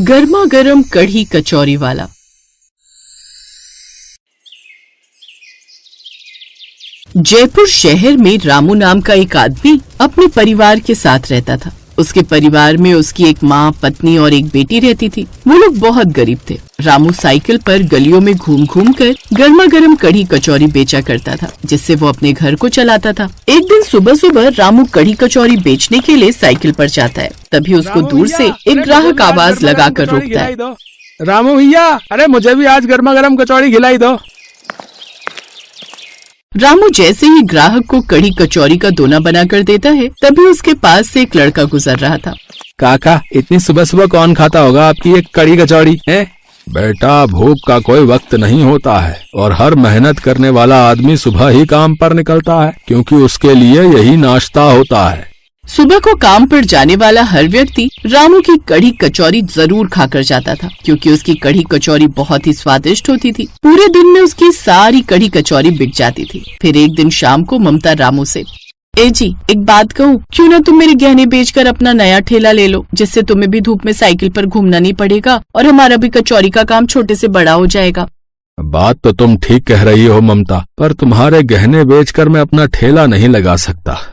गर्मा गर्म कढ़ी कचौरी वाला। जयपुर शहर में रामू नाम का एक आदमी अपने परिवार के साथ रहता था। उसके परिवार में उसकी एक माँ, पत्नी और एक बेटी रहती थी। वो लोग बहुत गरीब थे। रामू साइकिल पर गलियों में घूम घूम कर गर्मा गर्म कढ़ी कचौरी बेचा करता था, जिससे वो अपने घर को चलाता था। एक दिन सुबह सुबह रामू कढ़ी कचौरी बेचने के लिए साइकिल पर जाता है। तभी उसको दूर से एक ग्राहक आवाज लगा कर रोकता है। रामू भैया, अरे मुझे भी आज गर्मा गर्म कचौरी खिलाई दो। रामू जैसे ही ग्राहक को कढ़ी कचौरी का दोना बना कर देता है, तभी उसके पास से एक लड़का गुजर रहा था। काका, इतनी सुबह सुबह कौन खाता होगा आपकी एक कढ़ी कचौरी है? बेटा, भूख का कोई वक्त नहीं होता है और हर मेहनत करने वाला आदमी सुबह ही काम पर निकलता है, क्योंकि उसके लिए यही नाश्ता होता है। सुबह को काम पर जाने वाला हर व्यक्ति रामू की कढ़ी कचौरी जरूर खाकर जाता था, क्योंकि उसकी कढ़ी कचौरी बहुत ही स्वादिष्ट होती थी। पूरे दिन में उसकी सारी कढ़ी कचौरी बिक जाती थी। फिर एक दिन शाम को ममता रामू से, ए जी, एक बात कहूँ, क्यों ना तुम मेरे गहने बेचकर अपना नया ठेला ले लो, जिससे तुम्हें भी धूप में साइकिल पर घूमना नहीं पड़ेगा और हमारा भी कचौरी का काम छोटे से बड़ा हो जाएगा। बात तो तुम ठीक कह रही हो ममता, पर तुम्हारे गहने बेचकर मैं अपना ठेला नहीं लगा सकता।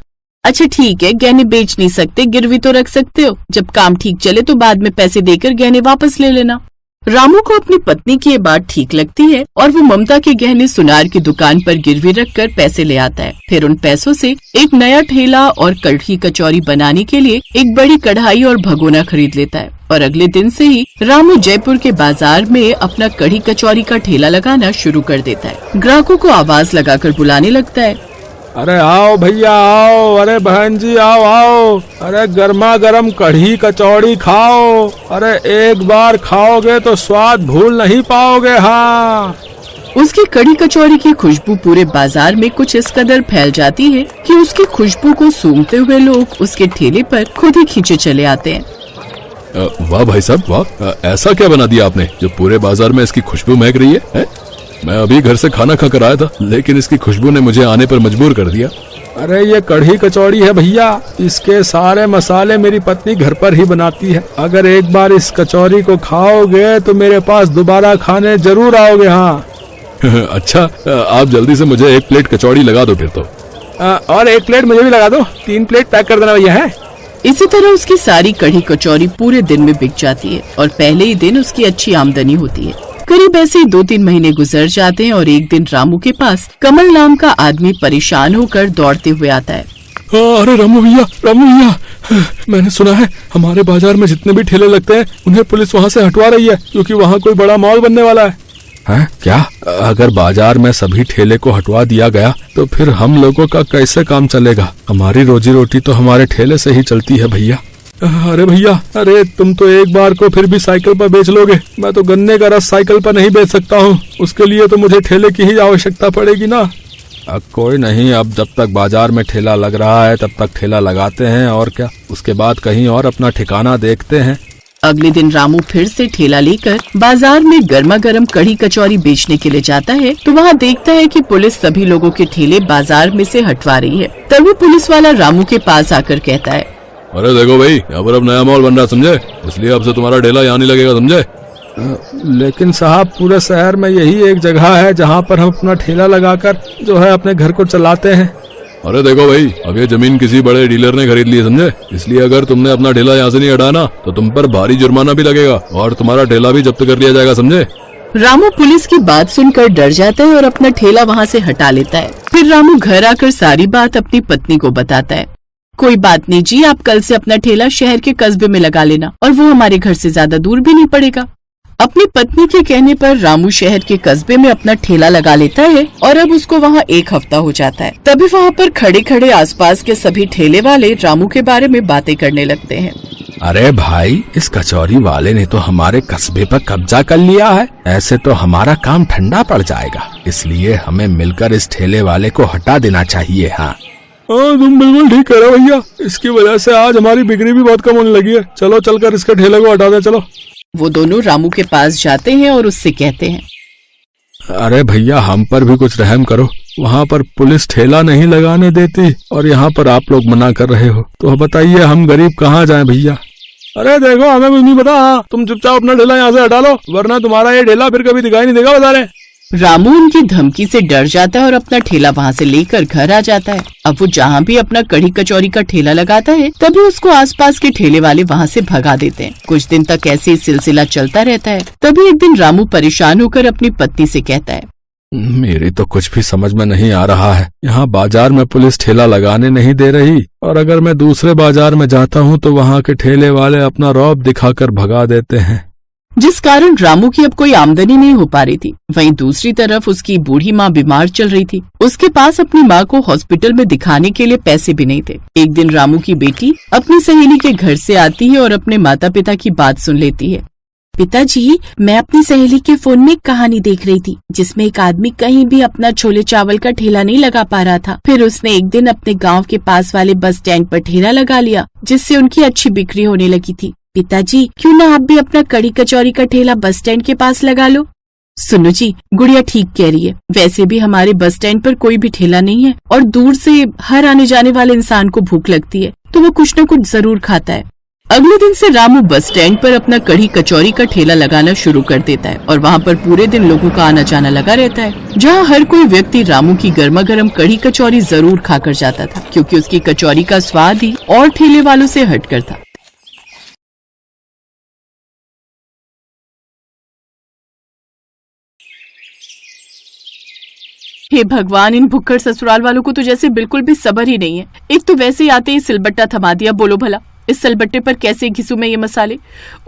अच्छा ठीक है, गहने बेच नहीं सकते, गिरवी तो रख सकते हो। जब काम ठीक चले तो बाद में पैसे देकर गहने वापस ले लेना। रामू को अपनी पत्नी की ये बात ठीक लगती है और वो ममता के गहने सुनार की दुकान पर गिरवी रखकर पैसे ले आता है। फिर उन पैसों से एक नया ठेला और कढ़ी कचौरी बनाने के लिए एक बड़ी कढ़ाई और भगोना खरीद लेता है। और अगले दिन से ही रामू जयपुर के बाजार में अपना कढ़ी कचौरी का ठेला लगाना शुरू कर देता है। ग्राहकों को आवाज लगाकर बुलाने लगता है। अरे आओ भैया आओ, अरे बहन जी आओ आओ, अरे गर्मा गर्म कढ़ी कचौड़ी खाओ, अरे एक बार खाओगे तो स्वाद भूल नहीं पाओगे। हाँ, उसकी कढ़ी कचौड़ी की खुशबू पूरे बाजार में कुछ इस कदर फैल जाती है कि उसकी खुशबू को सूंघते हुए लोग उसके ठेले पर खुद ही खींचे चले आते हैं। वाह भाई साहब वाह, ऐसा क्या बना दिया आपने जो पूरे बाजार में इसकी खुशबू महक रही है? मैं अभी घर से खाना खा कर आया था, लेकिन इसकी खुशबू ने मुझे आने पर मजबूर कर दिया। अरे ये कढ़ी कचौड़ी है भैया, इसके सारे मसाले मेरी पत्नी घर पर ही बनाती है। अगर एक बार इस कचौरी को खाओगे तो मेरे पास दोबारा खाने जरूर आओगे। हाँ अच्छा, आप जल्दी से मुझे एक प्लेट कचौड़ी लगा दो फिर तो। और एक प्लेट मुझे भी लगा दो, 3 प्लेट पैक कर देना भैया। है इसी तरह उसकी सारी कढ़ी कचौरी पूरे दिन में बिक जाती है और पहले ही दिन उसकी अच्छी आमदनी होती है। करीब ऐसे 2-3 महीने गुजर जाते हैं और एक दिन रामू के पास कमल नाम का आदमी परेशान होकर दौड़ते हुए आता है। अरे रामू भैया, मैंने सुना है हमारे बाजार में जितने भी ठेले लगते हैं उन्हें पुलिस वहाँ से हटवा रही है, क्योंकि वहाँ कोई बड़ा मॉल बनने वाला है। क्या? अगर बाजार में सभी ठेले को हटवा दिया गया तो फिर हम लोगों का कैसे काम चलेगा? हमारी रोजी रोटी तो हमारे ठेले से ही चलती है भैया। अरे भैया, अरे तुम तो एक बार को फिर भी साइकिल पर बेच लोगे, मैं तो गन्ने का रस साइकिल पर नहीं बेच सकता हूँ। उसके लिए तो मुझे ठेले की ही आवश्यकता पड़ेगी ना। कोई नहीं, अब जब तक बाजार में ठेला लग रहा है तब तक ठेला लगाते हैं, और क्या, उसके बाद कहीं और अपना ठिकाना देखते हैं। अगले दिन रामू फिर से ठेला लेकर बाजार में गर्मा गर्म कढ़ी कचौरी बेचने के लिए जाता है तो वहाँ देखता है कि पुलिस सभी लोगों के ठेले बाजार में से हटवा रही है। तभी पुलिस वाला रामू के पास आकर कहता है, अरे देखो भाई, यहाँ पर अब नया मॉल बन रहा, समझे? इसलिए अब से तुम्हारा ठेला यहाँ नहीं लगेगा, समझे? लेकिन साहब, पूरे शहर में यही एक जगह है जहाँ पर हम अपना ठेला लगाकर जो है अपने घर को चलाते हैं। अरे देखो भाई, अब ये जमीन किसी बड़े डीलर ने खरीद ली है, समझे? इसलिए अगर तुमने अपना ठेला यहाँ से नहीं हटाना तो तुम पर भारी जुर्माना भी लगेगा और तुम्हारा ठेला भी जब्त कर लिया जाएगा, समझे? रामू पुलिस की बात सुनकर डर जाता है और अपना ठेला वहाँ से हटा लेता है। फिर रामू घर आकर सारी बात अपनी पत्नी को बताता है। कोई बात नहीं जी, आप कल से अपना ठेला शहर के कस्बे में लगा लेना और वो हमारे घर से ज्यादा दूर भी नहीं पड़ेगा। अपनी पत्नी के कहने पर रामू शहर के कस्बे में अपना ठेला लगा लेता है और अब उसको वहाँ 1 हफ्ता हो जाता है। तभी वहाँ पर खड़े खड़े आसपास के सभी ठेले वाले रामू के बारे में बातें करने लगते हैं। अरे भाई, इस कचौरी वाले ने तो हमारे कस्बे पर कब्जा कर लिया है, ऐसे तो हमारा काम ठंडा पड़ जाएगा, इसलिए हमें मिलकर इस ठेले वाले को हटा देना चाहिए। हाँ, तुम बिल्कुल ठीक कह रहे हो भैया, इसकी वजह से आज हमारी बिक्री भी बहुत कम होने लगी है। चलो चलकर इसके ठेले को हटा दे, चलो। वो दोनों रामू के पास जाते हैं और उससे कहते हैं, अरे भैया, हम पर भी कुछ रहम करो, वहाँ पर पुलिस ठेला नहीं लगाने देती और यहाँ पर आप लोग मना कर रहे हो, तो बताइए हम गरीब कहाँ जाएं भैया? अरे देखो हमें कुछ नहीं पता। हाँ, तुम चुपचाप अपना ठेला यहाँ से हटा लो, वरना तुम्हारा ये ठेला फिर कभी दिखाई नहीं देगा बाजार में। रामू उनकी धमकी से डर जाता है और अपना ठेला वहाँ से लेकर घर आ जाता है। अब वो जहाँ भी अपना कढ़ी कचौरी का ठेला लगाता है तभी उसको आसपास के ठेले वाले वहाँ से भगा देते हैं। कुछ दिन तक ऐसे ही सिलसिला चलता रहता है। तभी एक दिन रामू परेशान होकर अपनी पत्नी से कहता है, मेरी तो कुछ भी समझ में नहीं आ रहा है। यहाँ बाजार में पुलिस ठेला लगाने नहीं दे रही, और अगर मैं दूसरे बाजार में जाता हूँ तो वहाँ के ठेले वाले अपना रौब दिखाकर भगा देते हैं, जिस कारण रामू की अब कोई आमदनी नहीं हो पा रही थी। वहीं दूसरी तरफ उसकी बूढ़ी माँ बीमार चल रही थी। उसके पास अपनी माँ को हॉस्पिटल में दिखाने के लिए पैसे भी नहीं थे। एक दिन रामू की बेटी अपनी सहेली के घर से आती है और अपने माता पिता की बात सुन लेती है। पिताजी, मैं अपनी सहेली के फोन में एक कहानी देख रही थी जिसमें एक आदमी कहीं भी अपना छोले चावल का ठेला नहीं लगा पा रहा था। फिर उसने एक दिन अपने गांव के पास वाले बस स्टैंड पर ठेला लगा लिया, जिससे उनकी अच्छी बिक्री होने लगी थी। पिताजी, क्यों ना आप भी अपना कड़ी कचौरी का ठेला बस स्टैंड के पास लगा लो। सुनो जी, गुड़िया ठीक कह रही है। वैसे भी हमारे बस स्टैंड पर कोई भी ठेला नहीं है और दूर से हर आने जाने वाले इंसान को भूख लगती है तो वो कुछ न कुछ जरूर खाता है। अगले दिन से रामू बस स्टैंड पर अपना कढ़ी कचौरी का ठेला लगाना शुरू कर देता है और वहाँ पर पूरे दिन लोगों का आना जाना लगा रहता है, जहाँ हर कोई व्यक्ति रामू की गर्मा गर्म कढ़ी कचौरी जरूर खाकर जाता था, क्योंकि उसकी कचौरी का स्वाद ही और ठेले वालों से हटकर था। हे भगवान, इन भुक्कड़ ससुराल वालों को तो जैसे बिल्कुल भी सब्र ही नहीं है। एक तो वैसे ही आते ही सिलबट्टा थमा दिया। बोलो भला इस सिलबट्टे पर कैसे घिसू मैं ये मसाले।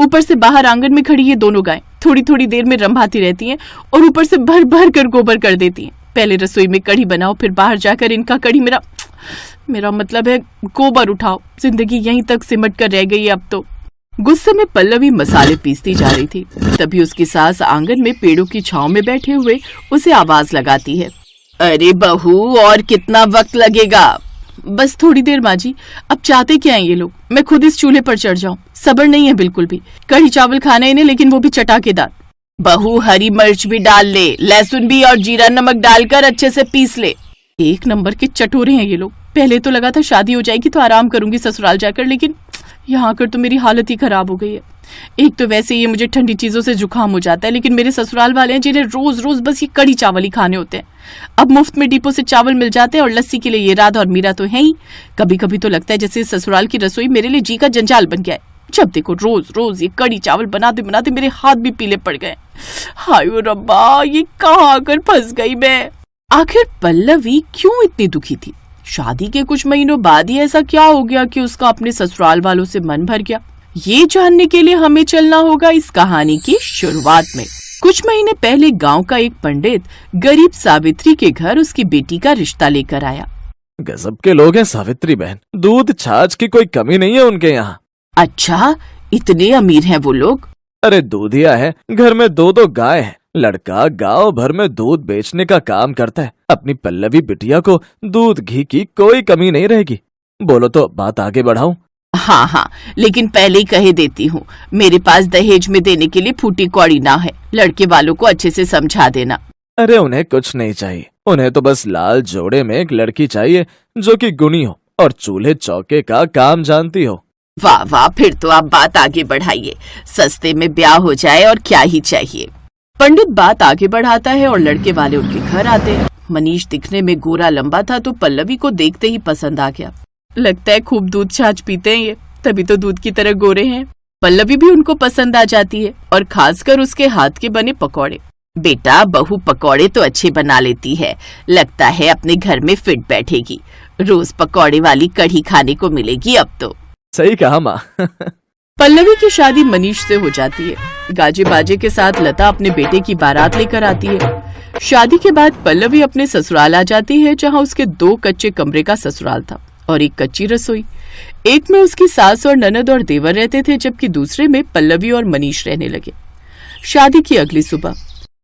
ऊपर से बाहर आंगन में खड़ी ये दोनों गायें थोड़ी थोड़ी देर में रंभाती रहती हैं और ऊपर से भर भर कर गोबर कर देती हैं। पहले रसोई में कढ़ी बनाओ, फिर बाहर जाकर इनका कढ़ी मेरा मतलब है गोबर उठाओ। जिंदगी यहीं तक सिमट कर रह गई है अब तो। गुस्से में पल्लवी मसाले पीसती जा रही थी। तभी उसकी सास आंगन में पेड़ों की छांव में बैठे हुए उसे आवाज लगाती है, अरे बहू, और कितना वक्त लगेगा? बस थोड़ी देर माँ जी। अब चाहते क्या हैं ये लोग? मैं खुद इस चूल्हे पर चढ़ जाऊं? सब्र नहीं है बिल्कुल भी। कढ़ी चावल खाना इन्हें, लेकिन वो भी चटाकेदार। बहू, हरी मिर्च भी डाल ले, लहसुन भी और जीरा नमक डालकर अच्छे से पीस ले। एक नंबर के चटोरे हैं ये लोग। पहले तो लगा था शादी हो जाएगी तो आराम करूंगी ससुराल जाकर, लेकिन यहाँ आकर तो मेरी हालत ही खराब हो गई है। एक तो वैसे ये मुझे ठंडी चीजों से जुकाम हो जाता है, लेकिन मेरे ससुराल वाले हैं जिन्हें रोज रोज बस ये कड़ी चावल ही खाने होते हैं। अब मुफ्त में डिपो से चावल मिल जाते हैं और लस्सी के लिए ये राधा और मीरा तो है ही। कभी कभी तो लगता है जैसे ससुराल की रसोई मेरे लिए जी का जंजाल बन गया है। जब देखो रोज रोज ये कड़ी चावल बनाते बनाते मेरे हाथ भी पीले पड़ गए। हाय रब्बा, ये कहाँ आकर फंस गई मैं। आखिर पल्लवी क्यों इतनी दुखी थी? शादी के कुछ महीनों बाद ही ऐसा क्या हो गया कि उसका अपने ससुराल वालों से मन भर गया? ये जानने के लिए हमें चलना होगा इस कहानी की शुरुआत में। कुछ महीने पहले गांव का एक पंडित गरीब सावित्री के घर उसकी बेटी का रिश्ता लेकर आया। गजब के लोग हैं सावित्री बहन, दूध छाछ की कोई कमी नहीं है उनके यहाँ। अच्छा, इतने अमीर हैं वो लोग? अरे दूधिया है, घर में दो दो गाय है। लड़का गांव भर में दूध बेचने का काम करता है। अपनी पल्लवी बिटिया को दूध घी की कोई कमी नहीं रहेगी। बोलो तो बात आगे बढ़ाऊं? हाँ, लेकिन पहले ही कहे देती हूँ, मेरे पास दहेज में देने के लिए फूटी कौड़ी ना है। लड़के वालों को अच्छे से समझा देना। अरे उन्हें कुछ नहीं चाहिए, उन्हें तो बस लाल जोड़े में एक लड़की चाहिए जो कि गुणी हो और चूल्हे चौके का काम जानती हो। वाह वाह, फिर तो आप बात आगे बढ़ाइए। सस्ते में ब्याह हो जाए और क्या ही चाहिए। पंडित बात आगे बढ़ाता है और लड़के वाले उनके घर आते हैं। मनीष दिखने में गोरा लंबा था तो पल्लवी को देखते ही पसंद आ गया। लगता है खूब दूध छाछ पीते हैं ये, तभी तो दूध की तरह गोरे हैं। पल्लवी भी उनको पसंद आ जाती है और खासकर उसके हाथ के बने पकौड़े। बेटा, बहू पकौड़े तो अच्छे बना लेती है, लगता है अपने घर में फिट बैठेगी। रोज पकौड़े वाली कढ़ी खाने को मिलेगी अब तो। सही कहा माँ। पल्लवी की शादी मनीष से हो जाती है। गाजे बाजे के साथ लता अपने बेटे की बारात लेकर आती है। शादी के बाद पल्लवी अपने ससुराल आ जाती है, जहाँ उसके 2 कच्चे कमरे का ससुराल था और एक कच्ची रसोई। एक में उसकी सास और ननद और देवर रहते थे, जबकि दूसरे में पल्लवी और मनीष रहने लगे। शादी की अगली सुबह,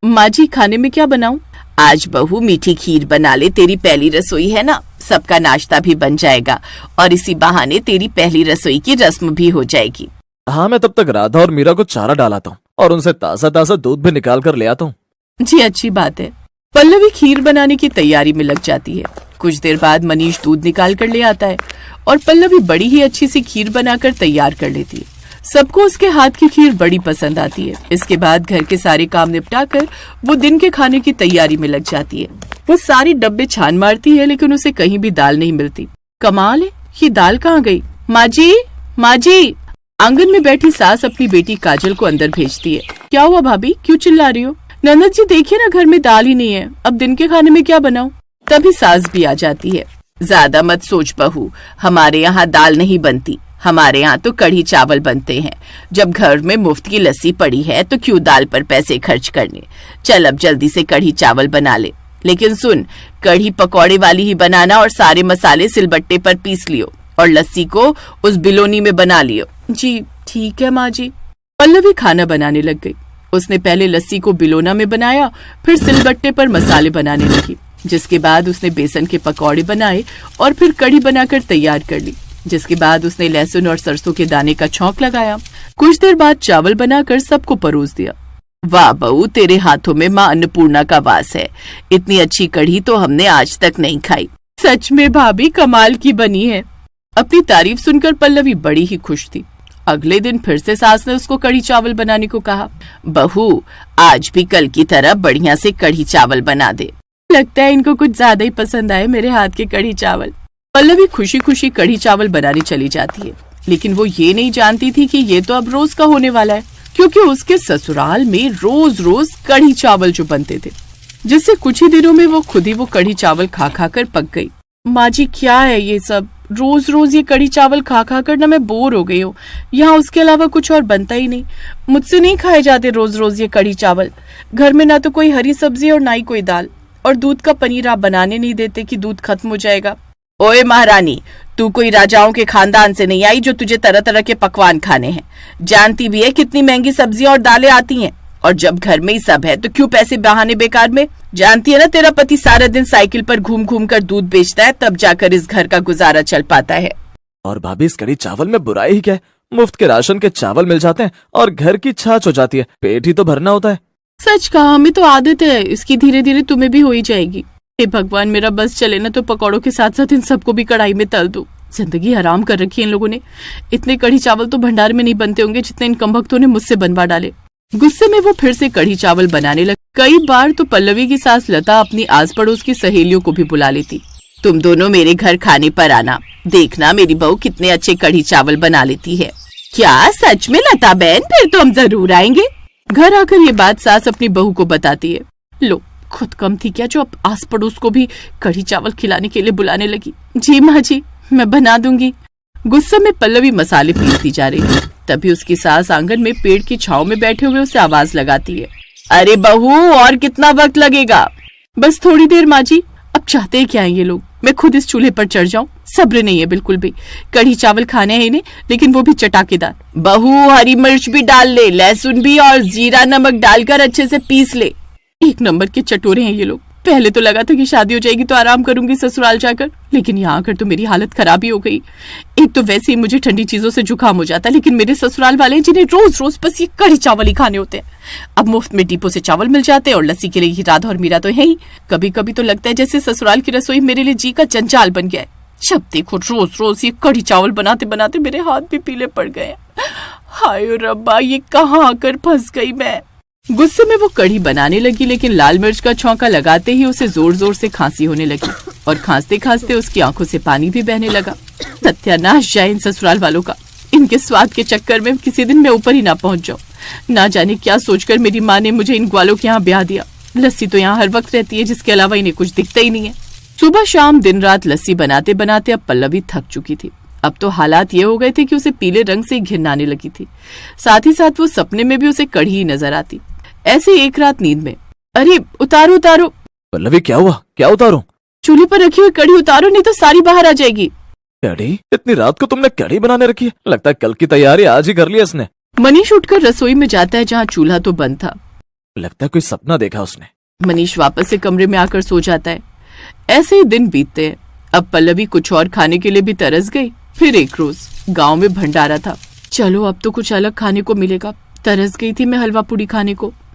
माँ जी खाने में क्या बनाऊं? आज बहू मीठी खीर बना ले, तेरी पहली रसोई है ना, सबका नाश्ता भी बन जाएगा और इसी बहाने तेरी पहली रसोई की रस्म भी हो जाएगी। हाँ, मैं तब तक राधा और मीरा को चारा डालाता हूँ और उनसे ताजा ताजा दूध भी निकाल कर ले आता हूँ। जी अच्छी बात है। पल्लवी खीर बनाने की तैयारी में लग जाती है। कुछ देर बाद मनीष दूध निकाल कर ले आता है और पल्लवी बड़ी ही अच्छी सी खीर बनाकर तैयार कर लेती है। सबको उसके हाथ की खीर बड़ी पसंद आती है। इसके बाद घर के सारे काम निपटाकर वो दिन के खाने की तैयारी में लग जाती है। वो सारी डब्बे छान मारती है लेकिन उसे कहीं भी दाल नहीं मिलती। कमाल है, ये दाल कहाँ गई? माँ जी, माँ जी। आंगन में बैठी सास अपनी बेटी काजल को अंदर भेजती है। क्या हुआ भाभी, क्यों चिल्ला रही हो? ननद जी देखिए ना, घर में दाल ही नहीं है, अब दिन के खाने में क्या बनाऊं? तभी सास भी आ जाती है। ज्यादा मत सोच बहू, हमारे यहाँ दाल नहीं बनती, हमारे यहाँ तो कढ़ी चावल बनते हैं। जब घर में मुफ्त की लस्सी पड़ी है तो क्यों दाल पर पैसे खर्च करने। चल अब जल्दी से कढ़ी चावल बना ले, लेकिन सुन, कढ़ी पकौड़े वाली ही बनाना और सारे मसाले सिलबट्टे पर पीस लियो और लस्सी को उस बिलोनी में बना लियो। जी ठीक है माँ जी। पल्लवी खाना बनाने लग गई। उसने पहले लस्सी को बिलोना में बनाया, फिर सिलबट्टे पर मसाले बनाने लगी, जिसके बाद उसने बेसन के पकौड़े बनाए और फिर कढ़ी बनाकर तैयार कर ली, जिसके बाद उसने लहसुन और सरसों के दाने का छौंक लगाया। कुछ देर बाद चावल बनाकर सबको परोस दिया। वाह बहू, तेरे हाथों में माँ अन्नपूर्णा का वास है, इतनी अच्छी कढ़ी तो हमने आज तक नहीं खाई। सच में भाभी कमाल की बनी है। अपनी तारीफ सुनकर पल्लवी बड़ी ही खुश थी। अगले दिन फिर से सास ने उसको कढ़ी चावल बनाने को कहा। बहू, आज भी कल की तरह बढ़िया से कढ़ी चावल बना दे। लगता है इनको कुछ ज्यादा ही पसंद आए मेरे हाथ के कढ़ी चावल। पल्लवी खुशी खुशी कढ़ी चावल बनाने चली जाती है, लेकिन वो ये नहीं जानती थी कि ये तो अब रोज का होने वाला है, क्योंकि उसके ससुराल में रोज रोज कढ़ी चावल जो बनते थे, जिससे कुछ ही दिनों में वो खुद ही वो कढ़ी चावल खा खा कर पक गई। माँ जी क्या है ये सब, रोज रोज ये कढ़ी चावल खा खा कर ना मैं बोर हो गई हूँ। यहाँ उसके अलावा कुछ और बनता ही नहीं। मुझसे नहीं खाए जाते रोज रोज ये कढ़ी चावल। घर में ना तो कोई हरी सब्जी और ना ही कोई दाल, और दूध का पनीर आप बनाने नहीं देते कि दूध खत्म हो जाएगा। ओए महारानी, तू कोई राजाओं के खानदान से नहीं आई जो तुझे तरह तरह के पकवान खाने हैं। जानती भी है कितनी महंगी सब्जियां और दालें आती हैं, और जब घर में ही सब है तो क्यों पैसे बहाने बेकार में। जानती है ना तेरा पति सारा दिन साइकिल पर घूम घूम कर दूध बेचता है, तब जाकर इस घर का गुजारा चल पाता है। और भाभी इस कढ़ी चावल में बुराई ही क्या है? मुफ्त के राशन के चावल मिल जाते हैं और घर की छाछ हो जाती है, पेट ही तो भरना होता है। सच कहा, हमें तो आदत है इसकी, धीरे धीरे तुम्हें भी हो ही जाएगी। हे भगवान, मेरा बस चले ना तो पकौड़ों के साथ साथ इन सबको भी कढ़ाई में तल दो। जिंदगी हराम कर रखी है इन लोगों ने। इतने कढ़ी चावल तो भंडार में नहीं बनते होंगे जितने इन कमबख्तों ने मुझसे बनवा डाले। गुस्से में वो फिर से कढ़ी चावल बनाने लगी। कई बार तो पल्लवी की सास लता अपनी आस पड़ोस की सहेलियों को भी बुला लेती। तुम दोनों मेरे घर खाने पर आना, देखना मेरी बहू कितने अच्छे कढ़ी चावल बना लेती है। क्या सच में लता बहन? फिर तो हम जरूर आएंगे। घर आकर ये बात सास अपनी बहू को बताती है। लो, खुद कम थी क्या जो अब आस पड़ोस को भी कढ़ी चावल खिलाने के लिए बुलाने लगी। जी माँ जी, मैं बना दूंगी। गुस्से में पल्लवी मसाले पीसती जा रही है, तभी उसकी सास आंगन में पेड़ की छांव में बैठे हुए उसे आवाज लगाती है। अरे बहू, और कितना वक्त लगेगा? बस थोड़ी देर माँ जी। अब चाहते हैं क्या है ये लोग, मैं खुद इस चूल्हे पर चढ़ जाऊं? सब्र नहीं है बिल्कुल भी। कढ़ी चावल खाने हैं इन्हें, लेकिन वो भी चटाकेदार। बहू, हरी मिर्च भी डाल ले, लहसुन भी और जीरा नमक डालकर अच्छे से पीस ले। एक नंबर के चटोरे हैं ये लोग। पहले तो लगा था कि शादी हो जाएगी तो आराम करूंगी ससुराल जाकर, लेकिन यहाँ आकर तो मेरी हालत खराब ही हो गई। एक तो वैसे ही मुझे ठंडी चीजों से जुकाम हो जाता है, लेकिन मेरे ससुराल वाले जिन्हें रोज रोज बस ये कढ़ी चावल ही खाने होते हैं। अब मुफ्त में डिपो से चावल मिल जाते हैं और लस्सी के लिए राधा और मीरा तो है ही। कभी कभी तो लगता है जैसे ससुराल की रसोई मेरे लिए जी का जंजाल बन गया है। जब देखो रोज रोज ये कढ़ी चावल बनाते बनाते मेरे हाथ भी पीले पड़ गए। हाय रब्बा, ये कहाँ आकर फंस गई मैं। गुस्से में वो कढ़ी बनाने लगी, लेकिन लाल मिर्च का छौंका लगाते ही उसे जोर जोर से खांसी होने लगी और खांसते खांसते उसकी आंखों से पानी भी बहने लगा। सत्यानाश जाए इन ससुराल वालों का। इनके स्वाद के चक्कर में किसी दिन मैं ऊपर ही ना पहुंच जाऊं। ना जाने क्या सोचकर मेरी माँ ने मुझे इन ग्वालों के यहाँ ब्याह दिया। लस्सी तो यहाँ हर वक्त रहती है, जिसके अलावा इन्हें कुछ दिखता ही नहीं है। सुबह शाम दिन रात लस्सी बनाते बनाते अब पल्लवी थक चुकी थी। अब तो हालात ये हो गए थे कि उसे पीले रंग से घिन आने लगी थी। साथ ही साथ वो सपने में भी उसे कढ़ी ही नजर आती। ऐसे एक रात नींद में, अरे उतारो उतारो। पल्लवी क्या हुआ, क्या उतारो? चूल्हे पर रखी हुई कढ़ी उतारो, नहीं तो सारी बाहर आ जाएगी। कढ़ी? इतनी रात को तुमने कढ़ी बनाने रखी है? लगता है कल की तैयारी आज ही कर ली इसने। मनीष उठकर रसोई में जाता है जहाँ चूल्हा तो बंद था। लगता है कोई सपना देखा उसने। मनीष वापस से कमरे में आकर सो जाता है। ऐसे ही दिन बीतते हैं। अब पल्लवी कुछ और खाने के लिए भी तरस गई। फिर एक रोज गांव में भंडारा था। चलो अब तो कुछ अलग खाने को मिलेगा। तरस गई थी मैं हलवा पूड़ी खाने को।